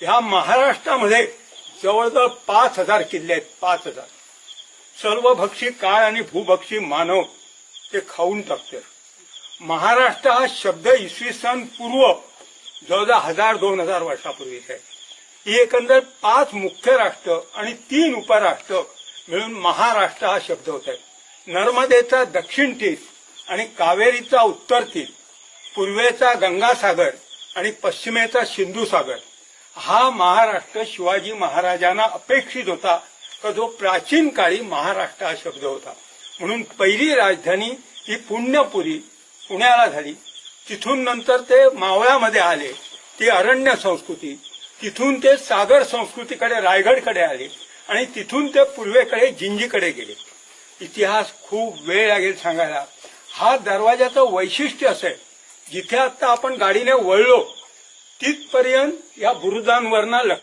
ह्या महाराष्ट्रामध्ये जवळजवळ 5,000 किल्ले आहेत. 5,000. सर्वभक्षी काळ आणि भूभक्षी मानव ते खाऊन टाकते. महाराष्ट्र हा शब्द इसवी सन पूर्व जवळजवळ 1,000-2,000 वर्षापूर्वीच आहे. ही एकंदर 5 मुख्य राष्ट्र आणि 3 उपराष्ट्र मिळून महाराष्ट्र हा शब्द होत आहे. नर्मदेचा दक्षिण तीर आणि कावेरीचा उत्तर तीर, पूर्वेचा गंगासागर आणि पश्चिमेचा सिंधू सागर हा महाराष्ट्र शिवाजी महाराजांना अपेक्षित होता का जो प्राचीन काळी महाराष्ट्र हा शब्द होता. म्हणून पहिली राजधानी ही पुण्यपुरी पुण्याला झाली. तिथून नंतर ते मावळामध्ये आले, ती अरण्य संस्कृती, तिथून ते सागर संस्कृतीकडे रायगडकडे आले आणि तिथून ते पूर्वेकडे जिंजीकडे गेले. इतिहास खूप वेळ लागेल सांगायला. हा दरवाजाचं वैशिष्ट्य असं आहे, जिथे आता आपण गाडीने वळलो तिथपर्यंत या बुरुजांवरनं